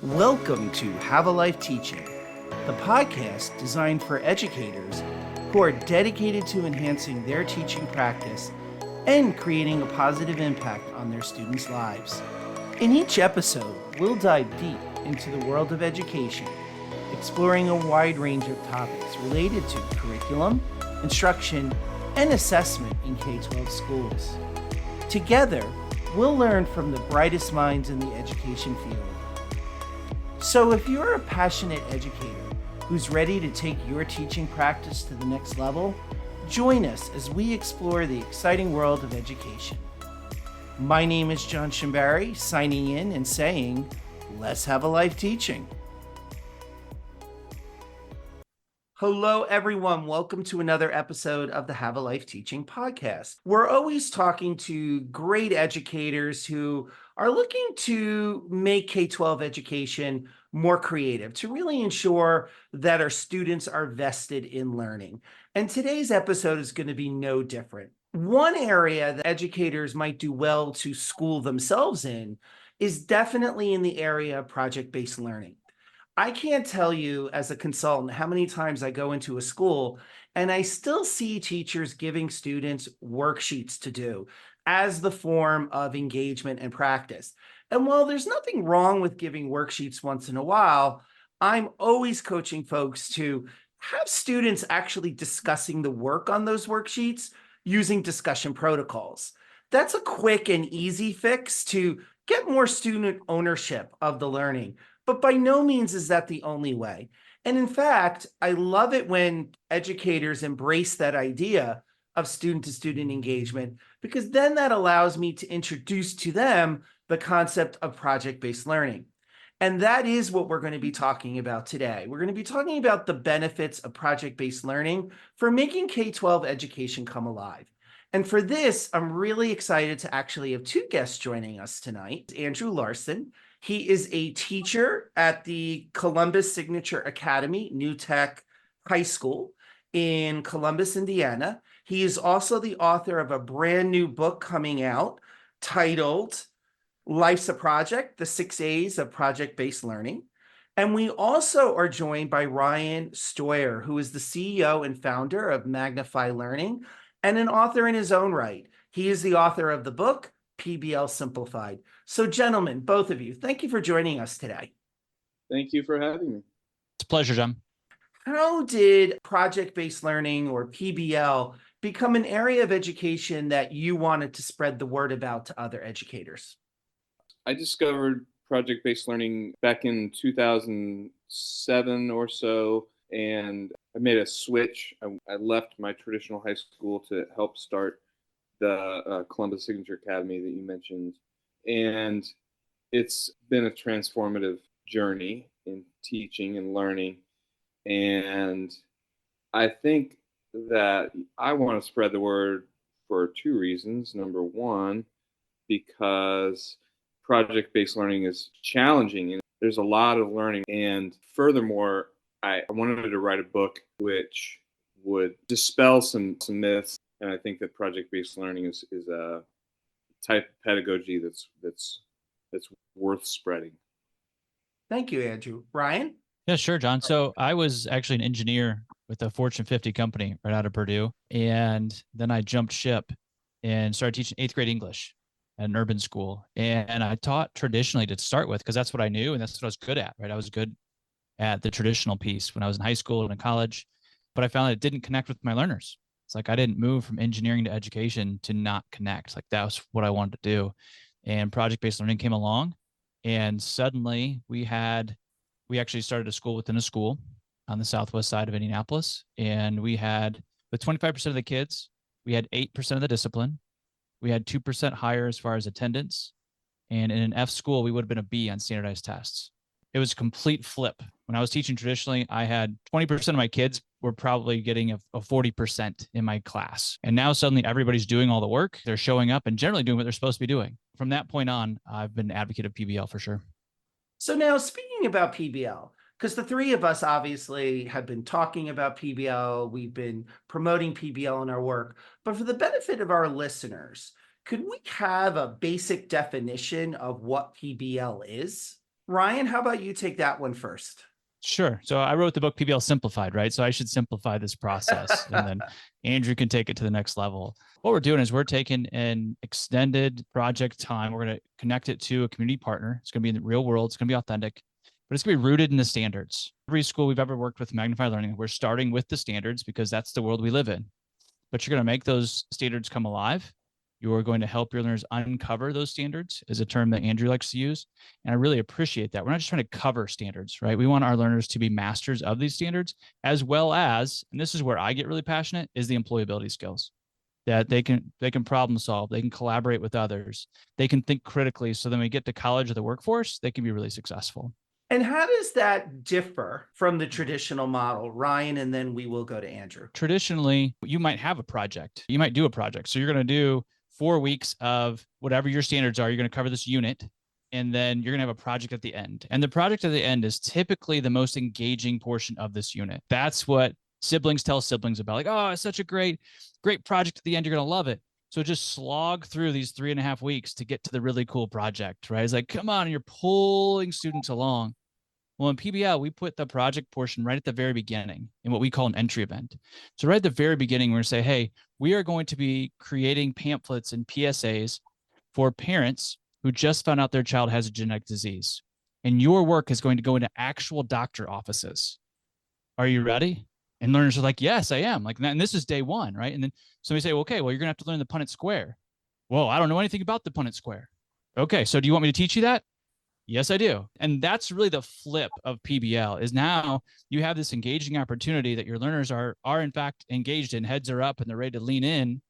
Welcome to Have a Life Teaching, the podcast designed for educators who are dedicated to enhancing their teaching practice and creating a positive impact on their students' lives. In each episode, we'll dive deep into the world of education, exploring a wide range of topics related to curriculum, instruction, and assessment in K-12 schools. Together, we'll learn from the brightest minds in the education field. So if you're a passionate educator who's ready to take your teaching practice to the next level, join us as we explore the exciting world of education. My name is John Shimbari, signing in and saying, let's have a life teaching. Hello, everyone. Welcome to another episode of the Have a Life Teaching podcast. We're always talking to great educators who are looking to make K-12 education more creative, to really ensure that our students are vested in learning. And today's episode is going to be no different. One area that educators might do well to school themselves in is definitely in the area of project-based learning. I can't tell you as a consultant how many times I go into a school and I still see teachers giving students worksheets to do as the form of engagement and practice. And while there's nothing wrong with giving worksheets once in a while, I'm always coaching folks to have students actually discussing the work on those worksheets using discussion protocols. That's a quick and easy fix to get more student ownership of the learning. But by no means is that the only way. And in fact, I love it when educators embrace that idea of student-to-student engagement, because then that allows me to introduce to them the concept of project-based learning. And that is what we're going to be talking about today. We're going to be talking about the benefits of project-based learning for making K-12 education come alive. And for this, I'm really excited to actually have two guests joining us tonight. Andrew Larson. He is a teacher at the Columbus Signature Academy, New Tech High School in Columbus, Indiana. He is also the author of a brand new book coming out titled Life's a Project, The 6 A's of Project-Based Learning. And we also are joined by Ryan Steuer, who is the CEO and founder of Magnify Learning and an author in his own right. He is the author of the book, PBL Simplified. So gentlemen, both of you, thank you for joining us today. Thank you for having me. It's a pleasure, John. How did project-based learning, or PBL, become an area of education that you wanted to spread the word about to other educators? I discovered project-based learning back in 2007 or so, and I made a switch. I left my traditional high school to help start the Columbus Signature Academy that you mentioned. And it's been a transformative journey in teaching and learning. And I think that I want to spread the word for two reasons. Number one, because project-based learning is challenging and there's a lot of learning. And furthermore, I wanted to write a book which would dispel some myths. And I think that project-based learning is a type of pedagogy that's worth spreading. Thank you, Andrew. Ryan? Yeah, sure, John. So I was actually an engineer with a Fortune 50 company right out of Purdue. And then I jumped ship and started teaching 8th grade English at an urban school. And I taught traditionally to start with, because that's what I knew and that's what I was good at, right? I was good at the traditional piece when I was in high school and in college, but I found that it didn't connect with my learners. It's like I didn't move from engineering to education to not connect. Like that was what I wanted to do. And project-based learning came along, and suddenly we actually started a school within a school on the southwest side of Indianapolis. And we had, with 25% of the kids, we had 8% of the discipline. We had 2% higher as far as attendance. And in an F school, we would have been a B on standardized tests. It was a complete flip. When I was teaching traditionally, I had 20% of my kids were probably getting a 40% in my class. And now suddenly everybody's doing all the work. They're showing up and generally doing what they're supposed to be doing. From that point on, I've been an advocate of PBL for sure. So now speaking about PBL, because the three of us obviously have been talking about PBL, we've been promoting PBL in our work, but for the benefit of our listeners, could we have a basic definition of what PBL is? Ryan, how about you take that one first? Sure. So I wrote the book PBL Simplified, right? So I should simplify this process and then Andrew can take it to the next level. What we're doing is we're taking an extended project time. We're going to connect it to a community partner. It's going to be in the real world. It's going to be authentic, but it's going to be rooted in the standards. Every school we've ever worked with, Magnified Learning, we're starting with the standards because that's the world we live in. But you're going to make those standards come alive. You are going to help your learners uncover those standards, is a term that Andrew likes to use. And I really appreciate that. We're not just trying to cover standards, right? We want our learners to be masters of these standards, as well as, and this is where I get really passionate, is the employability skills that they can problem solve, they can collaborate with others, they can think critically. So then we get to college or the workforce, they can be really successful. And how does that differ from the traditional model, Ryan? And then we will go to Andrew. Traditionally, you might have a project. You might do a project. So you're going to do 4 weeks of whatever your standards are. You're going to cover this unit, and then you're going to have a project at the end. And the project at the end is typically the most engaging portion of this unit. That's what siblings tell siblings about. Like, oh, it's such a great project at the end. You're going to love it. So just slog through these 3.5 weeks to get to the really cool project, right? It's like, come on, and you're pulling students along. Well, in PBL, we put the project portion right at the very beginning in what we call an entry event. So right at the very beginning, we're going to say, hey, we are going to be creating pamphlets and PSAs for parents who just found out their child has a genetic disease. And your work is going to go into actual doctor offices. Are you ready? And learners are like, yes, I am. Like, and this is day one, right? And then somebody say, okay, well, you're going to have to learn the Punnett square. Well, I don't know anything about the Punnett square. Okay, so do you want me to teach you that? Yes, I do. And that's really the flip of PBL is now you have this engaging opportunity that your learners are in fact engaged in, heads are up and they're ready to lean in.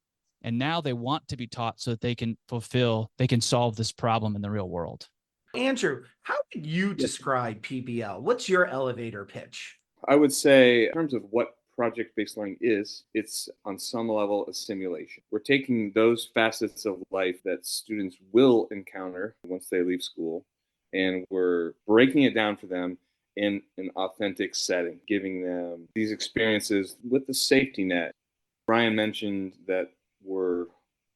And now they want to be taught so that they can solve this problem in the real world. Andrew, how would you describe PBL? What's your elevator pitch? I would say, in terms of what project-based learning is, it's on some level a simulation. We're taking those facets of life that students will encounter once they leave school, and we're breaking it down for them in an authentic setting, giving them these experiences with the safety net. Ryan mentioned that we're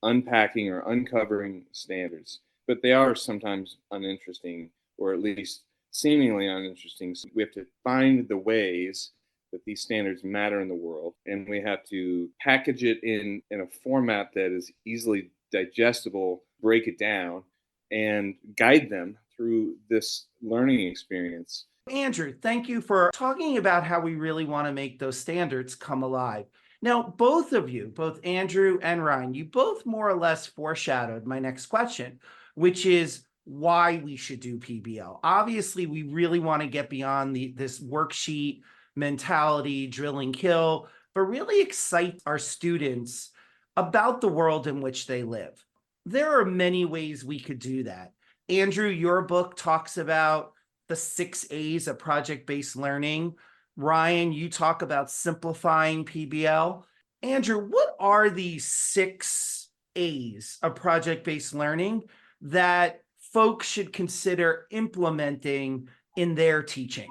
unpacking or uncovering standards, but they are sometimes uninteresting, or at least seemingly uninteresting. So we have to find the ways that these standards matter in the world, and we have to package it in a format that is easily digestible, break it down, and guide them through this learning experience. Andrew, thank you for talking about how we really want to make those standards come alive. Now, both of you, both Andrew and Ryan, you both more or less foreshadowed my next question, which is why we should do PBL. Obviously, we really want to get beyond this worksheet mentality, drill and kill, but really excite our students about the world in which they live. There are many ways we could do that. Andrew, your book talks about the 6 A's of project-based learning. Ryan, you talk about simplifying PBL. Andrew, what are these 6 A's of project-based learning that folks should consider implementing in their teaching?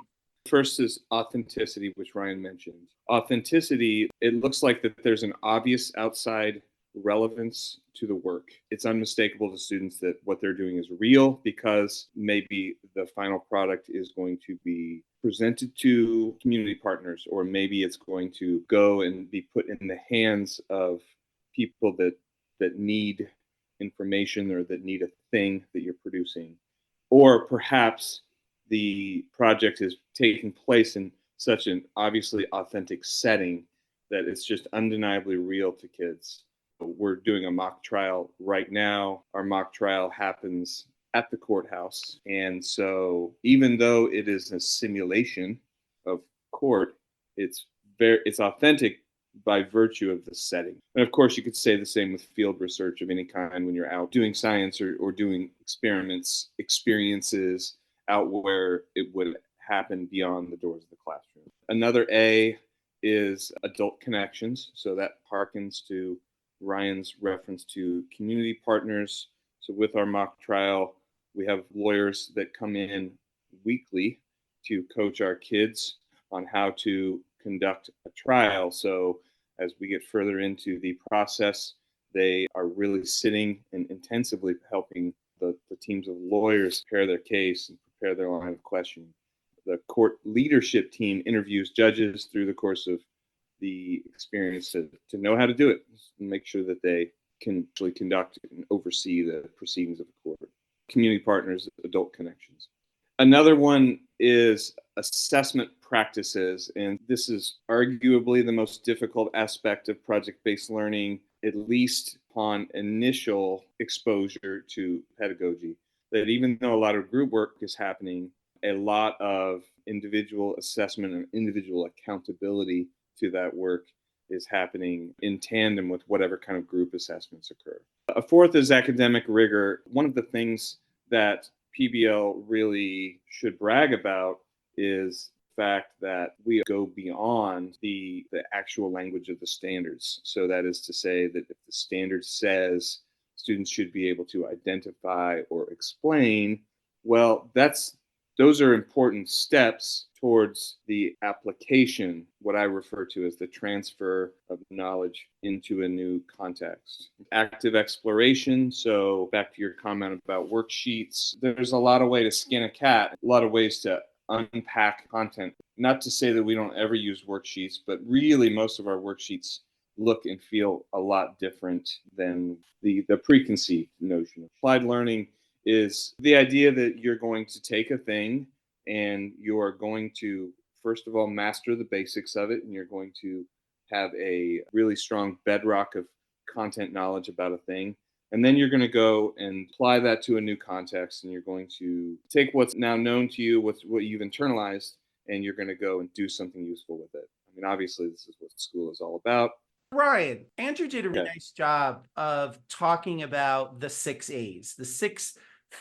First is authenticity, which Ryan mentioned. Authenticity, it looks like that there's an obvious outside relevance to the work. It's unmistakable to students that what they're doing is real because maybe the final product is going to be presented to community partners, or maybe it's going to go and be put in the hands of people that need information or that need a thing that you're producing. Or perhaps the project is taking place in such an obviously authentic setting that it's just undeniably real to kids. We're doing a mock trial right now. Our mock trial happens at the courthouse. And so even though it is a simulation of court, it's authentic by virtue of the setting. And of course, you could say the same with field research of any kind when you're out doing science or doing experiences out where it would happen beyond the doors of the classroom. Another A is adult connections. So that harkens to Ryan's reference to community partners. So with our mock trial, we have lawyers that come in weekly to coach our kids on how to conduct a trial. So as we get further into the process, they are really sitting and intensively helping the teams of lawyers prepare their case and prepare their line of questioning. The court leadership team interviews judges through the course of the experience to know how to do it and make sure that they can actually conduct and oversee the proceedings of the court. Community partners, adult connections. Another one is assessment practices, and this is arguably the most difficult aspect of project-based learning, at least upon initial exposure to pedagogy. That even though a lot of group work is happening, a lot of individual assessment and individual accountability to that work is happening in tandem with whatever kind of group assessments occur. A fourth is academic rigor. One of the things that PBL really should brag about is the fact that we go beyond the actual language of the standards. So that is to say that if the standard says students should be able to identify or explain, well, those are important steps towards the application, what I refer to as the transfer of knowledge into a new context. Active exploration, so back to your comment about worksheets, there's a lot of ways to skin a cat, a lot of ways to unpack content. Not to say that we don't ever use worksheets, but really most of our worksheets look and feel a lot different than the preconceived notion. Applied learning is the idea that you're going to take a thing and you're going to, first of all, master the basics of it, and you're going to have a really strong bedrock of content knowledge about a thing. And then you're going to go and apply that to a new context, and you're going to take what's now known to you, what you've internalized, and you're going to go and do something useful with it. I mean, obviously, this is what school is all about. Ryan, Andrew did a really nice job of talking about the 6 A's, the 6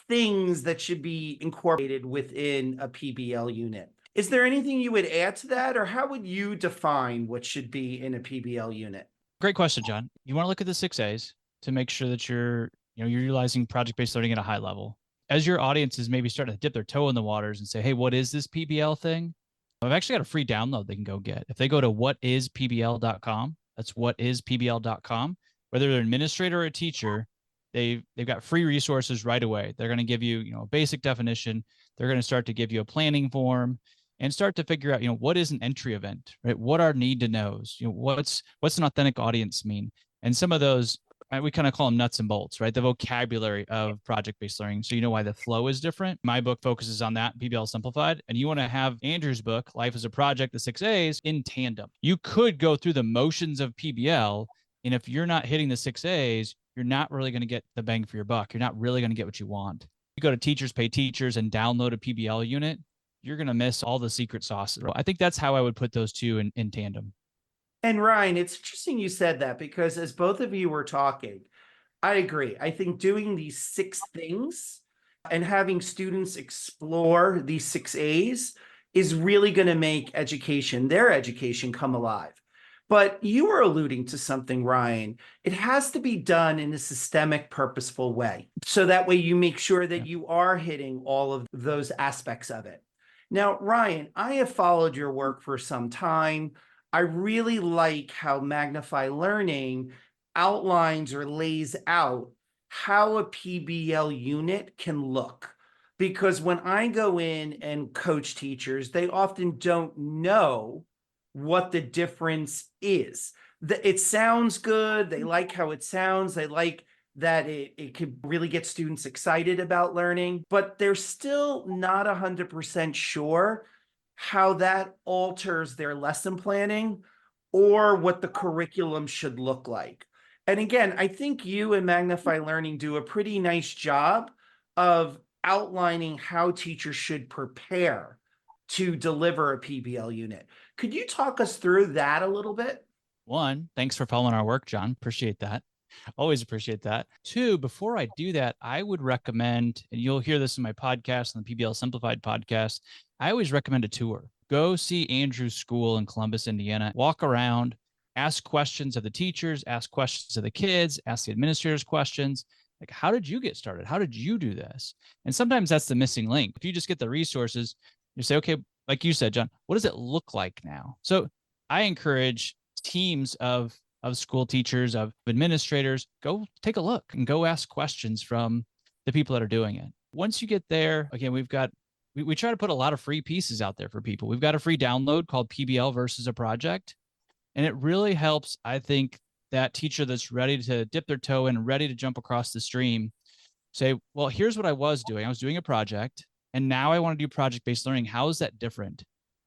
things that should be incorporated within a PBL unit. Is there anything you would add to that, or how would you define what should be in a PBL unit? Great question, John. You want to look at the 6 A's to make sure that you're utilizing project-based learning at a high level. As your audience is maybe starting to dip their toe in the waters and say, hey, what is this PBL thing? I've actually got a free download they can go get. If they go to whatispbl.com, that's whatispbl.com, whether they're an administrator or a teacher, they've got free resources right away. They're going to give you, a basic definition. They're going to start to give you a planning form and start to figure out, what is an entry event, right? What are need to knows? What's an authentic audience mean? And some of those, we kind of call them nuts and bolts, right? The vocabulary of project-based learning. So you know why the flow is different. My book focuses on that, PBL Simplified. And you want to have Andrew's book, Life as a Project, the 6 A's, in tandem. You could go through the motions of PBL, and if you're not hitting the 6 A's, you're not really going to get the bang for your buck. You're not really going to get what you want. You go to Teachers Pay Teachers and download a PBL unit, you're going to miss all the secret sauce. I think that's how I would put those two in tandem. And Ryan, it's interesting you said that, because as both of you were talking, I agree. I think doing these 6 things and having students explore these 6 A's is really going to make their education, come alive. But you were alluding to something, Ryan. It has to be done in a systemic, purposeful way. So that way you make sure that you are hitting all of those aspects of it. Now, Ryan, I have followed your work for some time. I really like how Magnify Learning outlines or lays out how a PBL unit can look. Because when I go in and coach teachers, they often don't know what the difference is. It sounds good. They like how it sounds. They like that it could really get students excited about learning, but they're still not 100% sure how that alters their lesson planning or what the curriculum should look like. And again, I think you and Magnify Learning do a pretty nice job of outlining how teachers should prepare to deliver a PBL unit. Could you talk us through that a little bit? 1, thanks for following our work, John. Appreciate that. Always appreciate that. 2, before I do that, I would recommend, and you'll hear this in my podcast, on the PBL Simplified podcast, I always recommend a tour. Go see Andrew's school in Columbus, Indiana. Walk around, ask questions of the teachers, ask questions of the kids, ask the administrators questions. Like, how did you get started? How did you do this? And sometimes that's the missing link. If you just get the resources, you say, okay, like you said, John, what does it look like now? So I encourage teams of school teachers, of administrators, go take a look and go ask questions from the people that are doing it. Once you get there, again, we've got we try to put a lot of free pieces out there for people. We've got a free download called PBL versus a project. And it really helps, I think, that teacher that's ready to dip their toe in, ready to jump across the stream, say, well, here's what I was doing. I was doing a project, and now I want to do project-based learning. How is that different?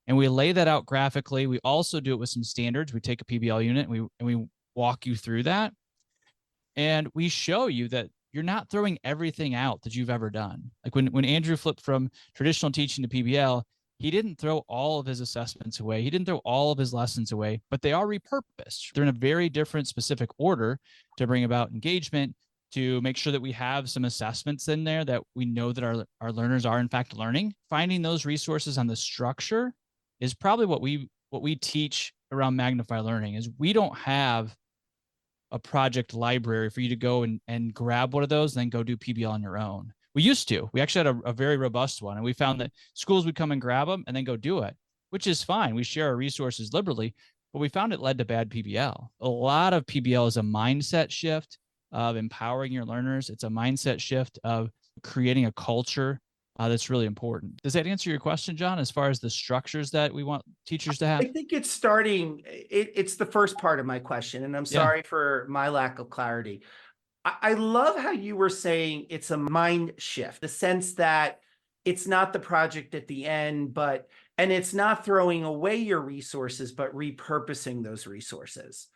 And we lay that out graphically. We also do it with some standards. We take a PBL unit and we walk you through that. And we show you that you're not throwing everything out that you've ever done. Like when Andrew flipped from traditional teaching to PBL, he didn't throw all of his assessments away. He didn't throw all of his lessons away, but they are repurposed. They're in a very different specific order to bring about engagement, to make sure that we have some assessments in there that we know that our learners are in fact learning. Finding those resources on the structure is probably what we teach around Magnify Learning. Is we don't have a project library for you to go and grab one of those and then go do PBL on your own. We used to. We actually had a very robust one, and we found that schools would come and grab them and then go do it, which is fine. We share our resources liberally, but we found it led to bad PBL. A lot of PBL is a mindset shift of empowering your learners. It's a mindset shift of creating a culture that's really important. Does that answer your question, John, as far as the structures that we want teachers to have? I think it's starting, it's the first part of my question, and I'm sorry for my lack of clarity. I love how you were saying it's a mind shift, the sense that it's not the project at the end, and it's not throwing away your resources, but repurposing those resources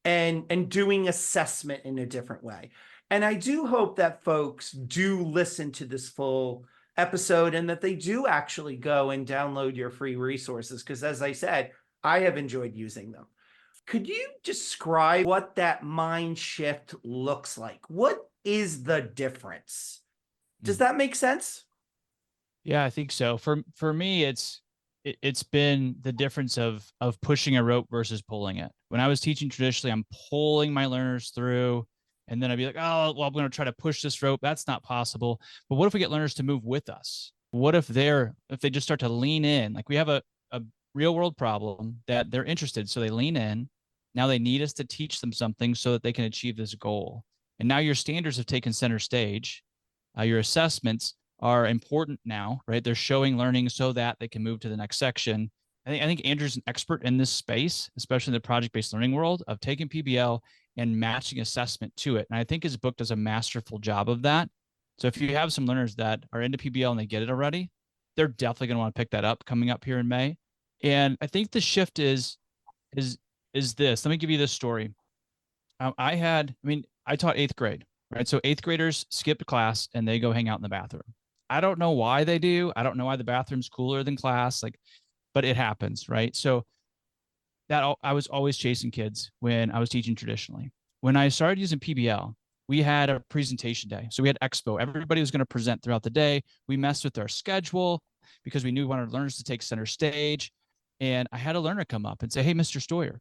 and doing assessment in a different way. And I do hope that folks do listen to this full episode and that they do actually go and download your free resources. Because as I said, I have enjoyed using them. Could you describe what that mind shift looks like? What is the difference? Does that make sense? Yeah, I think so. For me, it's been the difference of pushing a rope versus pulling it. When I was teaching traditionally, I'm pulling my learners through, and then I'd be like, oh, well, I'm going to try to push this rope. That's not possible. But what if we get learners to move with us? What if they just start to lean in? Like we have a real world problem that they're interested, so they lean in. Now they need us to teach them something so that they can achieve this goal. And now your standards have taken center stage. Your assessments are important now, right? They're showing learning so that they can move to the next section. I think Andrew's an expert in this space, especially in the project-based learning world, of taking PBL and matching assessment to it. And I think his book does a masterful job of that. So if you have some learners that are into PBL and they get it already, they're definitely going to want to pick that up coming up here in May. And I think the shift is this. Let me give you this story. I taught eighth grade, right? So eighth graders skip class and they go hang out in the bathroom. I don't know why they do. I don't know why the bathroom's cooler than class, but it happens, right? So I was always chasing kids when I was teaching traditionally. When I started using PBL, we had a presentation day. So we had expo. Everybody was going to present throughout the day. We messed with our schedule because we knew we wanted learners to take center stage. And I had a learner come up and say, hey, Mr. Steuer,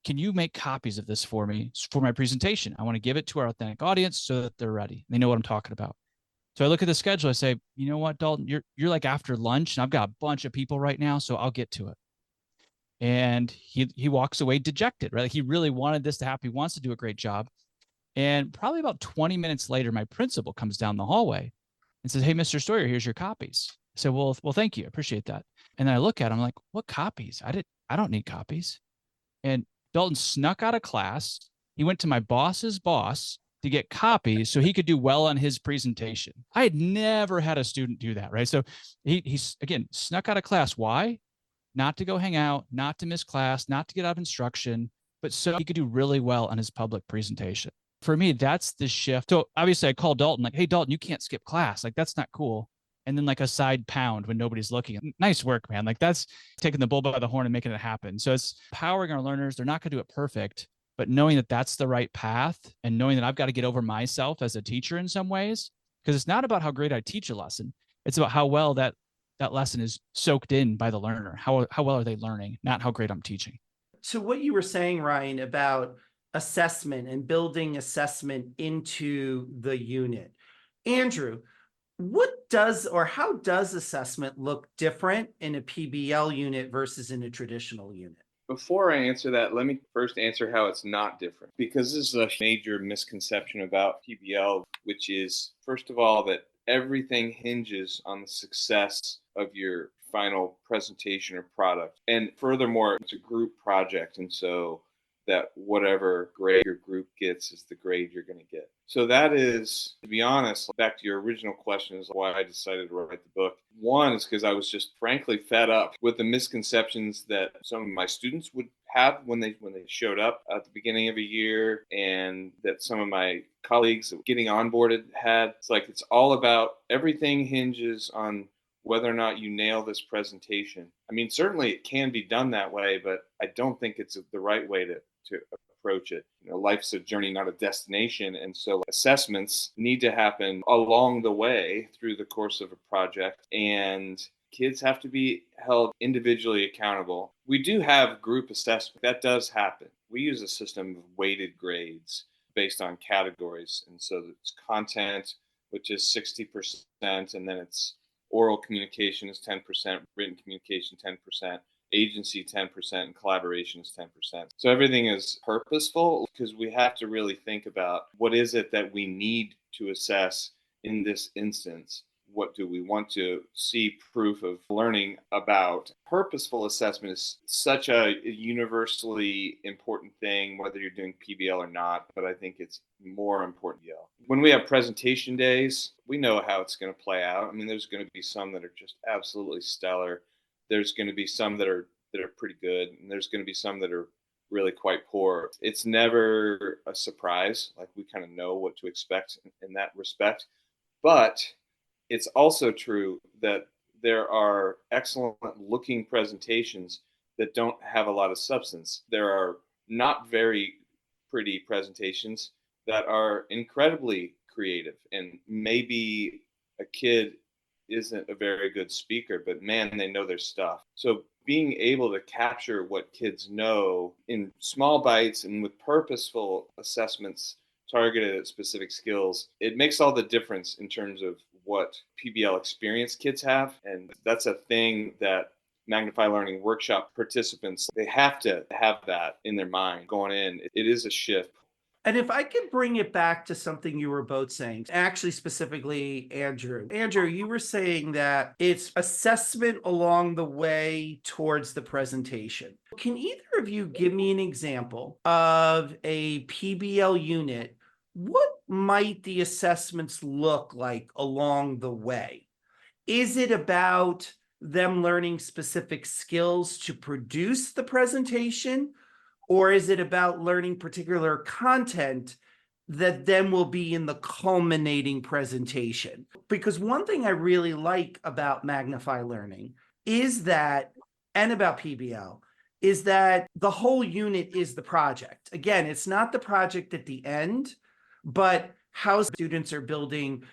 can you make copies of this for me for my presentation? I want to give it to our authentic audience so that they're ready. They know what I'm talking about. So I look at the schedule. I say, you know what, Dalton, you're like after lunch, and I've got a bunch of people right now, so I'll get to it. And he walks away dejected, right? Like he really wanted this to happen. He wants to do a great job. And probably about 20 minutes later, my principal comes down the hallway and says, hey, Mr. Steuer, here's your copies. I said, well, thank you. I appreciate that. And then I look at him, I'm like, what copies? I don't need copies. And Dalton snuck out of class. He went to my boss's boss to get copies so he could do well on his presentation. I had never had a student do that, right? So he's again snuck out of class. Why? Not to go hang out, not to miss class, not to get out of instruction, but so he could do really well on his public presentation. For me, that's the shift. So obviously I called Dalton, like, hey, Dalton, you can't skip class. Like, that's not cool. And then like a side pound when nobody's looking. Nice work, man. Like that's taking the bull by the horn and making it happen. So it's empowering our learners. They're not going to do it perfect, but knowing that that's the right path and knowing that I've got to get over myself as a teacher in some ways, because it's not about how great I teach a lesson. It's about how well that lesson is soaked in by the learner. How well are they learning, not how great I'm teaching. So what you were saying, Ryan, about assessment and building assessment into the unit. Andrew, how does assessment look different in a PBL unit versus in a traditional unit? Before I answer that, let me first answer how it's not different, because this is a major misconception about PBL, which is, first of all, that everything hinges on the success of your final presentation or product. And furthermore, it's a group project. And so that whatever grade your group gets is the grade you're going to get. So that is, to be honest, back to your original question, is why I decided to write the book. One is because I was just frankly fed up with the misconceptions that some of my students would have when they showed up at the beginning of a year, and that some of my colleagues getting onboarded had. It's like it's all about, everything hinges on whether or not you nail this presentation. I mean, certainly it can be done that way, but I don't think it's the right way to approach it. Life's a journey, not a destination. And so assessments need to happen along the way through the course of a project. And kids have to be held individually accountable. We do have group assessment. That does happen. We use a system of weighted grades based on categories. And so it's content, which is 60%, and then it's oral communication is 10%, written communication 10%, agency 10%, and collaboration is 10%. So everything is purposeful, because we have to really think about what is it that we need to assess in this instance. What do we want to see proof of learning about? Purposeful assessment is such a universally important thing, whether you're doing PBL or not, but I think it's more important. When we have presentation days, we know how it's going to play out. I mean, there's going to be some that are just absolutely stellar. There's going to be some that are pretty good, and there's going to be some that are really quite poor. It's never a surprise. Like, we kind of know what to expect in that respect. But it's also true that there are excellent looking presentations that don't have a lot of substance. There are not very pretty presentations that are incredibly creative, and maybe a kid isn't a very good speaker, but man, they know their stuff. So being able to capture what kids know in small bites and with purposeful assessments targeted at specific skills, it makes all the difference in terms of what PBL experience kids have. And that's a thing that Magnify Learning Workshop participants, they have to have that in their mind going in. It is a shift. And if I could bring it back to something you were both saying, actually specifically Andrew. Andrew, you were saying that it's assessment along the way towards the presentation. Can either of you give me an example of a PBL unit? What might the assessments look like along the way? Is it about them learning specific skills to produce the presentation? Or is it about learning particular content that then will be in the culminating presentation? Because one thing I really like about Magnify Learning is that, and about PBL, is that the whole unit is the project. Again, it's not the project at the end, but how students are building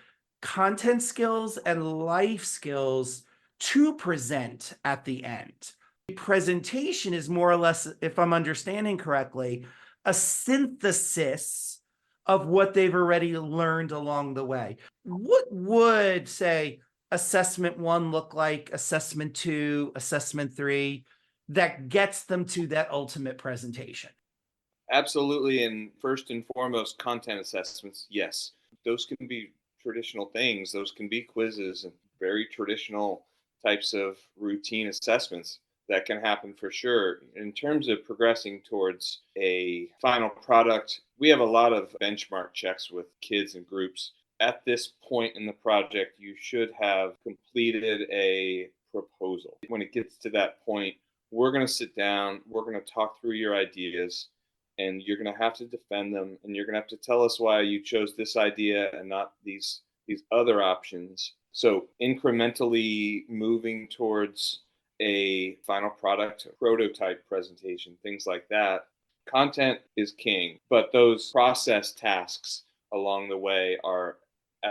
content skills and life skills to present at the end. Presentation is more or less, if I'm understanding correctly, a synthesis of what they've already learned along the way. What would, say, assessment 1 look like, assessment 2, assessment 3, that gets them to that ultimate presentation? Absolutely. And first and foremost, content assessments. Yes, those can be traditional things. Those can be quizzes and very traditional types of routine assessments. That can happen for sure. In terms of progressing towards a final product, we have a lot of benchmark checks with kids and groups. At this point in the project, you should have completed a proposal. When it gets to that point, we're going to sit down, we're going to talk through your ideas, and you're going to have to defend them, and you're going to have to tell us why you chose this idea and not these other options. So incrementally moving towards a final product, a prototype presentation, things like that. Content is king, but those process tasks along the way are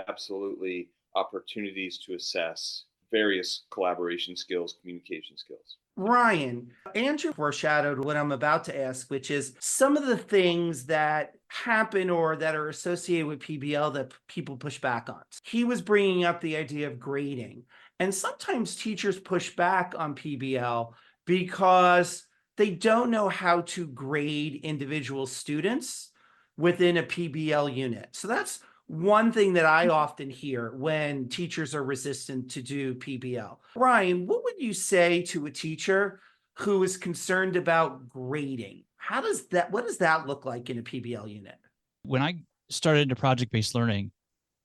absolutely opportunities to assess various collaboration skills, communication skills. Ryan, Andrew foreshadowed what I'm about to ask, which is some of the things that happen or that are associated with PBL that people push back on. He was bringing up the idea of grading. And sometimes teachers push back on PBL because they don't know how to grade individual students within a PBL unit. So that's one thing that I often hear when teachers are resistant to do PBL. Ryan, what would you say to a teacher who is concerned about grading? What does that look like in a PBL unit? When I started into project-based learning,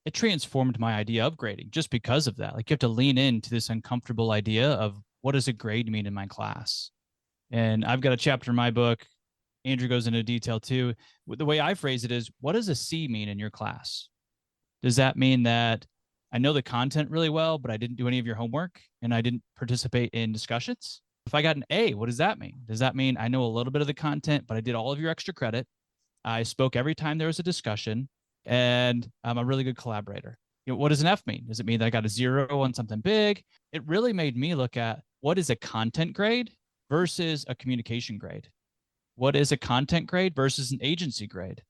it transformed my idea of grading just because of that. Like, you have to lean into this uncomfortable idea of what does a grade mean in my class? And I've got a chapter in my book. Andrew goes into detail too. The way I phrase it is, what does a C mean in your class? Does that mean that I know the content really well, but I didn't do any of your homework and I didn't participate in discussions? If I got an A, what does that mean? Does that mean I know a little bit of the content, but I did all of your extra credit? I spoke every time there was a discussion, and I'm a really good collaborator. What does an F mean? Does it mean that I got a 0 on something big? It really made me look at what is a content grade versus a communication grade. What is a content grade versus an agency grade?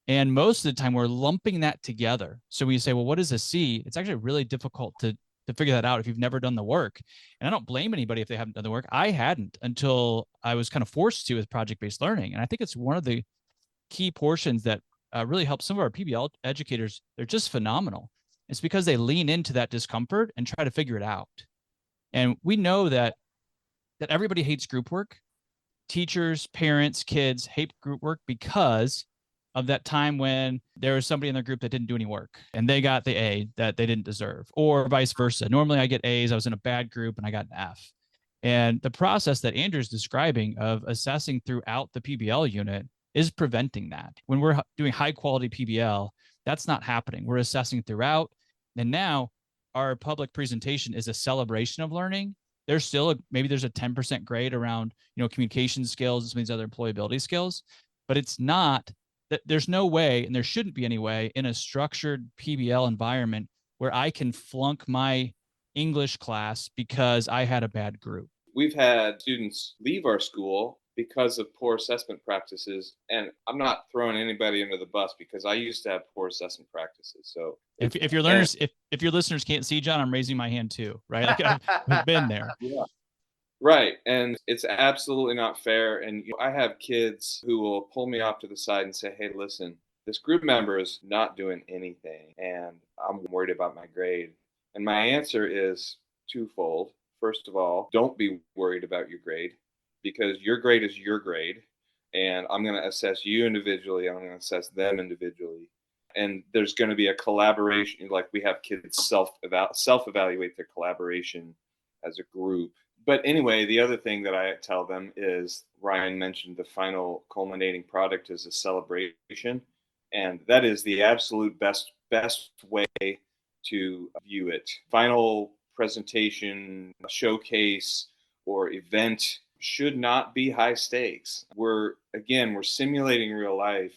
And most of the time we're lumping that together. So we say, well, what is a C? It's actually really difficult to figure that out if you've never done the work. And I don't blame anybody if they haven't done the work. I hadn't until I was kind of forced to with project-based learning. And I think it's one of the key portions that really helps some of our PBL educators. They're just phenomenal. It's because they lean into that discomfort and try to figure it out. And we know that everybody hates group work. Teachers, parents, kids hate group work because of that time when there was somebody in their group that didn't do any work and they got the A that they didn't deserve, or vice versa. Normally I get A's, I was in a bad group and I got an F. And the process that Andrew's describing of assessing throughout the PBL unit is preventing that. When we're doing high quality PBL, that's not happening. We're assessing throughout. And now our public presentation is a celebration of learning. There's still maybe there's a 10% grade around, communication skills and some of these other employability skills, but it's not that there's no way, and there shouldn't be any way in a structured PBL environment where I can flunk my English class because I had a bad group. We've had students leave our school because of poor assessment practices, and I'm not throwing anybody under the bus because I used to have poor assessment practices. So if your learners, if your listeners can't see John, I'm raising my hand too, right? Like I've been there. Yeah. Right. And it's absolutely not fair. And I have kids who will pull me off to the side and say, hey, listen, this group member is not doing anything and I'm worried about my grade. And my answer is twofold. First of all, don't be worried about your grade because your grade is your grade. And I'm going to assess you individually. I'm going to assess them individually. And there's going to be a collaboration, like we have kids self-evaluate their collaboration as a group. But anyway, the other thing that I tell them is, Ryan mentioned the final culminating product is a celebration. And that is the absolute best way to view it. Final presentation, showcase, or event should not be high stakes. We're simulating real life.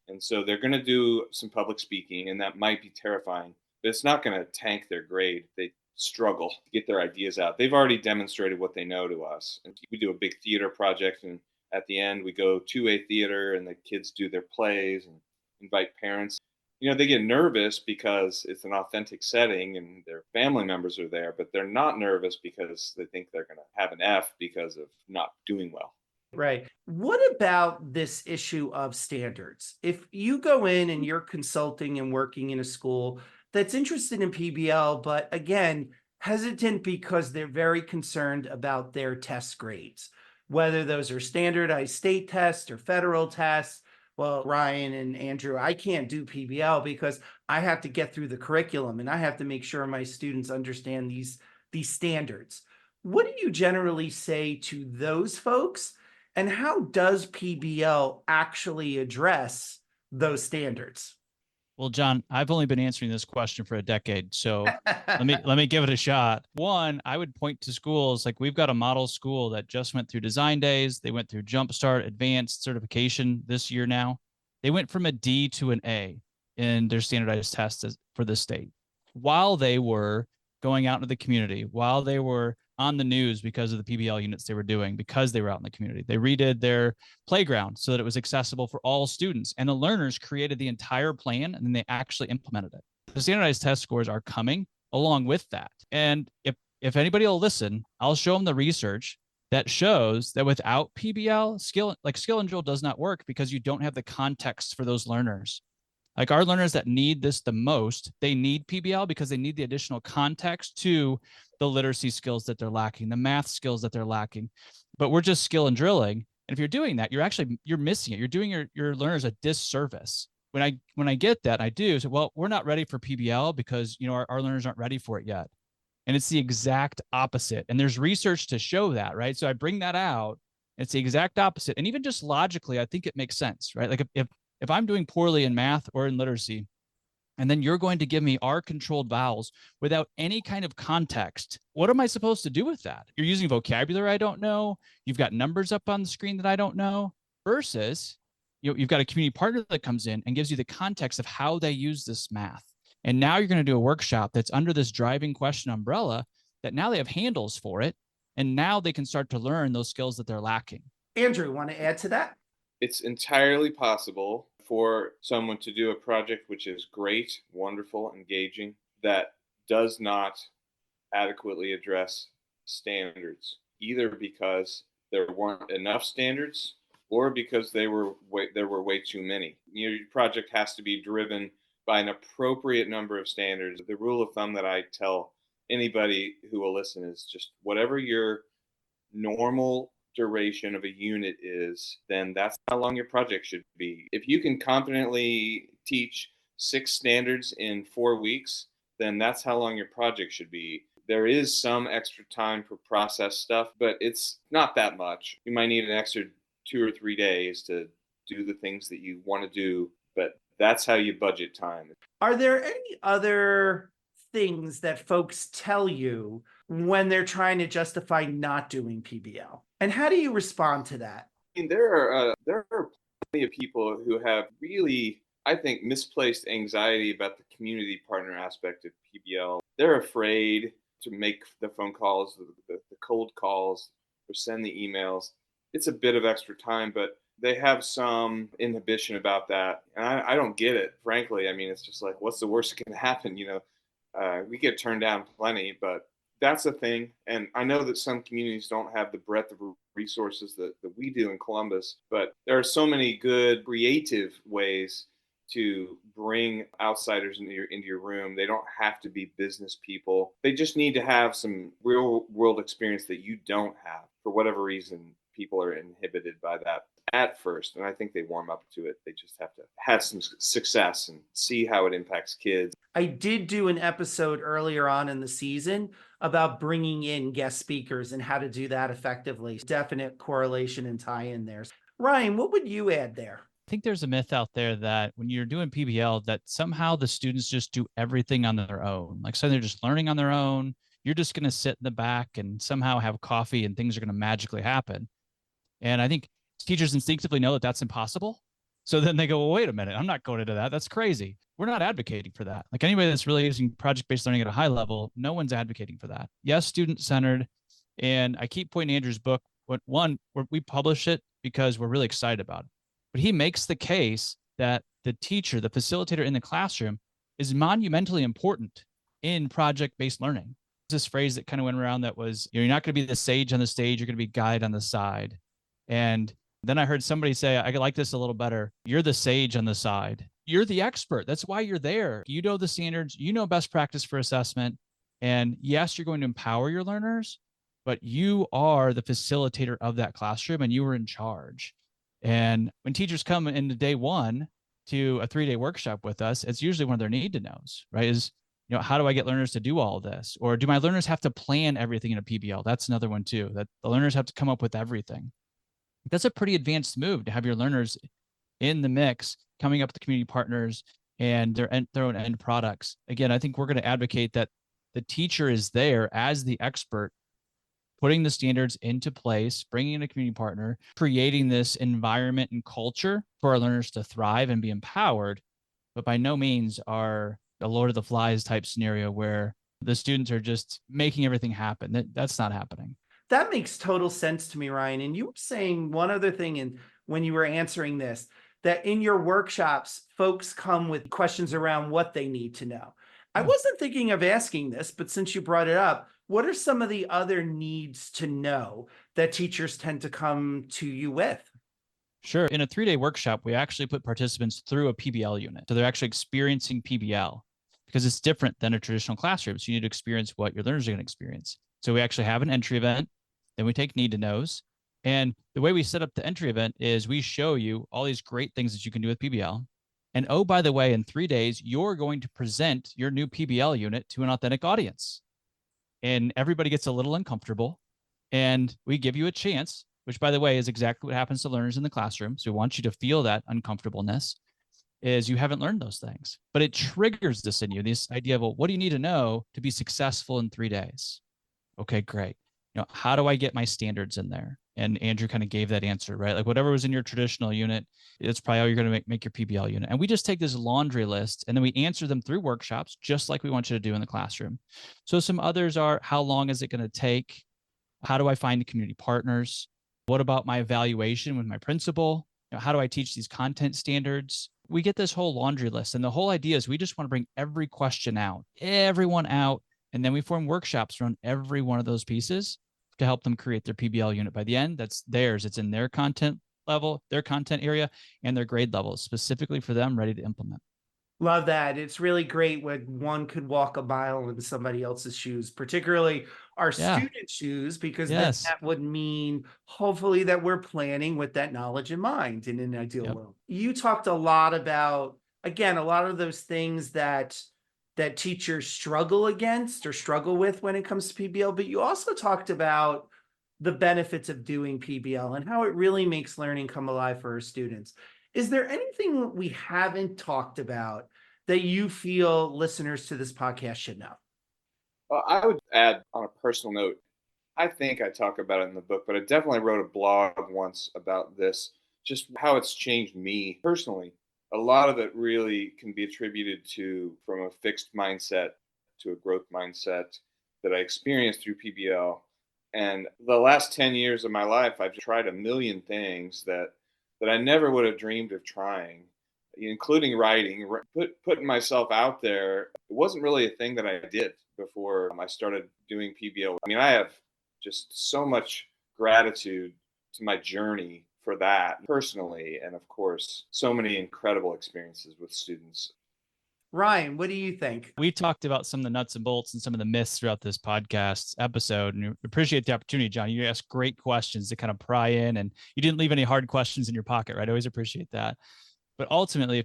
And so they're going to do some public speaking, and that might be terrifying, but it's not going to tank their grade. They struggle to get their ideas out. They've already demonstrated what they know to us. And we do a big theater project, and at the end we go to a theater and the kids do their plays and invite parents. They get nervous because it's an authentic setting and their family members are there, but they're not nervous because they think they're going to have an F because of not doing well. Right. What about this issue of standards? If you go in and you're consulting and working in a school that's interested in PBL, but again, hesitant because they're very concerned about their test grades, whether those are standardized state tests or federal tests. Well, Ryan and Andrew, I can't do PBL because I have to get through the curriculum and I have to make sure my students understand these standards. What do you generally say to those folks? And how does PBL actually address those standards? Well, John, I've only been answering this question for a decade, so let me give it a shot. One, I would point to schools like we've got a model school that just went through design days. They went through Jumpstart advanced certification this year now. They went from a D to an A in their standardized tests for the state while they were going out into the community, while they were on the news because of the PBL units they were doing, because they were out in the community. They redid their playground so that it was accessible for all students, and the learners created the entire plan and then they actually implemented it. The standardized test scores are coming along with that. And if anybody will listen, I'll show them the research that shows that without PBL, skill and drill does not work because you don't have the context for those learners. Like our learners that need this the most, they need PBL because they need the additional context to the literacy skills that they're lacking, the math skills that they're lacking. But we're just skill and drilling. And if you're doing that, you're missing it. You're doing your learners a disservice. When I get that, I do say, well, we're not ready for PBL because our learners aren't ready for it yet. And it's the exact opposite. And there's research to show that, right? So I bring that out. It's the exact opposite. And even just logically, I think it makes sense, right? Like if I'm doing poorly in math or in literacy, and then you're going to give me R controlled vowels without any kind of context, what am I supposed to do with that? You're using vocabulary I don't know. You've got numbers up on the screen that I don't know, versus you've got a community partner that comes in and gives you the context of how they use this math. And now you're going to do a workshop that's under this driving question umbrella that now they have handles for it. And now they can start to learn those skills that they're lacking. Andrew, want to add to that? It's entirely possible for someone to do a project which is great, wonderful, engaging, that does not adequately address standards, either because there weren't enough standards or because there were way too many. Your project has to be driven by an appropriate number of standards. The rule of thumb that I tell anybody who will listen is just whatever your normal duration of a unit is, then that's how long your project should be. If you can confidently teach 6 standards in 4 weeks, then that's how long your project should be. There is some extra time for process stuff, but it's not that much. You might need an extra 2 or 3 days to do the things that you want to do, but that's how you budget time. Are there any other things that folks tell you when they're trying to justify not doing PBL? And how do you respond to that? I mean, there are plenty of people who have really, I think, misplaced anxiety about the community partner aspect of PBL. They're afraid to make the phone calls, the cold calls, or send the emails. It's a bit of extra time, but they have some inhibition about that. And I don't get it, frankly. I mean, it's just like, what's the worst that can happen? We get turned down plenty, but that's a thing. And I know that some communities don't have the breadth of resources that we do in Columbus, but there are so many good creative ways to bring outsiders into your room. They don't have to be business people. They just need to have some real world experience that you don't have. For whatever reason, people are inhibited by that at first. And I think they warm up to it. They just have to have some success and see how it impacts kids. I did do an episode earlier on in the season about bringing in guest speakers and how to do that effectively. Definite correlation and tie in there. Ryan, what would you add there? I think there's a myth out there that when you're doing PBL, that somehow the students just do everything on their own. Like, so they're just learning on their own. You're just going to sit in the back and somehow have coffee and things are going to magically happen. And I think teachers instinctively know that that's impossible. So then they go, well, wait a minute, I'm not going into that. That's crazy. We're not advocating for that. Like anybody that's really using project-based learning at a high level, no one's advocating for that. Yes, student-centered. And I keep pointing Andrew's book. We publish it because we're really excited about it. But he makes the case that the teacher, the facilitator in the classroom, is monumentally important in project-based learning. There's this phrase that kind of went around that was, you're not going to be the sage on the stage, you're going to be guide on the side. And then I heard somebody say, I like this a little better. You're the sage on the side. You're the expert. That's why you're there. You know the standards, you know best practice for assessment. And yes, you're going to empower your learners, but you are the facilitator of that classroom and you are in charge. And when teachers come into day one to a 3-day workshop with us, it's usually one of their need to knows, right? Is, how do I get learners to do all of this? Or do my learners have to plan everything in a PBL? That's another one too, that the learners have to come up with everything. That's a pretty advanced move to have your learners in the mix, coming up with the community partners and their own end products. Again, I think we're going to advocate that the teacher is there as the expert, putting the standards into place, bringing in a community partner, creating this environment and culture for our learners to thrive and be empowered, but by no means are a Lord of the Flies type scenario where the students are just making everything happen. That's not happening. That makes total sense to me, Ryan. And you were saying one other thing when you were answering this, that in your workshops, folks come with questions around what they need to know. I wasn't thinking of asking this, but since you brought it up, what are some of the other needs to know that teachers tend to come to you with? Sure. In a 3-day workshop, we actually put participants through a PBL unit. So they're actually experiencing PBL because it's different than a traditional classroom. So you need to experience what your learners are going to experience. So we actually have an entry event, then we take need to knows. And the way we set up the entry event is we show you all these great things that you can do with PBL. And oh, by the way, in 3 days, you're going to present your new PBL unit to an authentic audience. And everybody gets a little uncomfortable. And we give you a chance, which, by the way, is exactly what happens to learners in the classroom. So we want you to feel that uncomfortableness is you haven't learned those things. But it triggers this in you, this idea of, well, what do you need to know to be successful in 3 days? Okay, great. How do I get my standards in there? And Andrew kind of gave that answer, right? Like whatever was in your traditional unit, it's probably how you're going to make your PBL unit. And we just take this laundry list and then we answer them through workshops, just like we want you to do in the classroom. So some others are, how long is it going to take? How do I find the community partners? What about my evaluation with my principal? How do I teach these content standards? We get this whole laundry list. And the whole idea is we just want to bring every question out, everyone out. And then we form workshops around every one of those pieces to help them create their PBL unit. By the end, that's theirs. It's in their content level, their content area, and their grade level, specifically for them, ready to implement. Love that. It's really great when one could walk a mile in somebody else's shoes, particularly our student shoes, because then that would mean hopefully that we're planning with that knowledge in mind in an ideal world. You talked a lot about, again, a lot of those things that teachers struggle against or struggle with when it comes to PBL, but you also talked about the benefits of doing PBL and how it really makes learning come alive for our students. Is there anything we haven't talked about that you feel listeners to this podcast should know? Well, I would add on a personal note, I think I talk about it in the book, but I definitely wrote a blog once about this, just how it's changed me personally. A lot of it really can be attributed to from a fixed mindset to a growth mindset that I experienced through PBL. And the last 10 years of my life, I've tried a million things that I never would have dreamed of trying, including writing, putting myself out there. It wasn't really a thing that I did before I started doing PBL. I mean, I have just so much gratitude to my journey for that personally. And of course, so many incredible experiences with students. Ryan, what do you think? We talked about some of the nuts and bolts and some of the myths throughout this podcast episode, and appreciate the opportunity, John. You asked great questions to kind of pry in, and you didn't leave any hard questions in your pocket, right? I always appreciate that. But ultimately,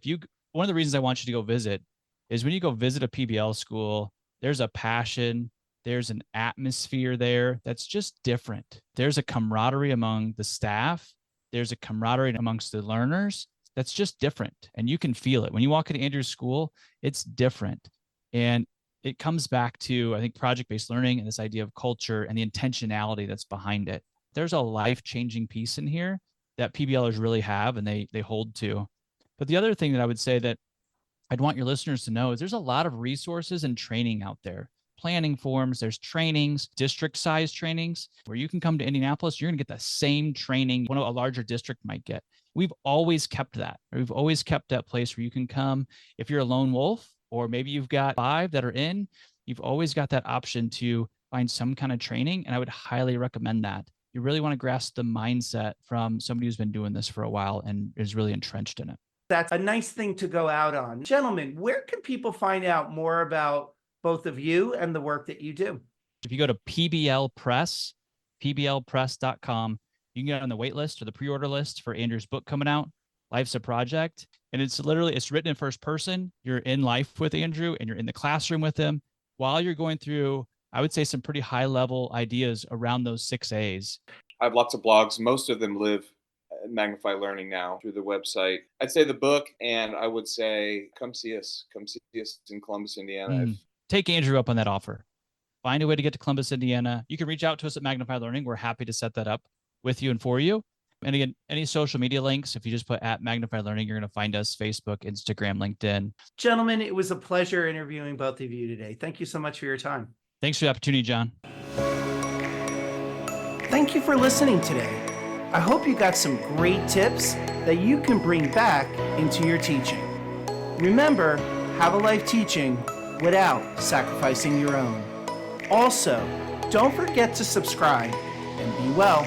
one of the reasons I want you to go visit is when you go visit a PBL school, there's a passion, there's an atmosphere there that's just different. There's a camaraderie among the staff. There's a camaraderie amongst the learners that's just different. And you can feel it. When you walk into Andrew's school, it's different. And it comes back to, I think, project-based learning and this idea of culture and the intentionality that's behind it. There's a life-changing piece in here that PBLers really have and they hold to. But the other thing that I would say that I'd want your listeners to know is there's a lot of resources and training out there. Planning forums, there's trainings, district size trainings, where you can come to Indianapolis, you're going to get the same training one of a larger district might get. We've always kept that. We've always kept that place where you can come if you're a lone wolf, or maybe you've got 5 that are in, you've always got that option to find some kind of training. And I would highly recommend that. You really want to grasp the mindset from somebody who's been doing this for a while and is really entrenched in it. That's a nice thing to go out on. Gentlemen, where can people find out more about both of you and the work that you do? If you go to PBL Press, pblpress.com, you can get on the wait list or the pre-order list for Andrew's book coming out, Life's a Project. And it's written in first person. You're in life with Andrew and you're in the classroom with him while you're going through, I would say, some pretty high level ideas around those 6 A's. I have lots of blogs. Most of them live at Magnify Learning now through the website. I'd say the book, and I would say come see us. Come see us in Columbus, Indiana. Take Andrew up on that offer. Find a way to get to Columbus, Indiana. You can reach out to us at Magnify Learning. We're happy to set that up with you and for you. And again, any social media links, if you just put at Magnify Learning, you're going to find us Facebook, Instagram, LinkedIn. Gentlemen, it was a pleasure interviewing both of you today. Thank you so much for your time. Thanks for the opportunity, John. Thank you for listening today. I hope you got some great tips that you can bring back into your teaching. Remember, have a life teaching without sacrificing your own. Also, don't forget to subscribe and be well.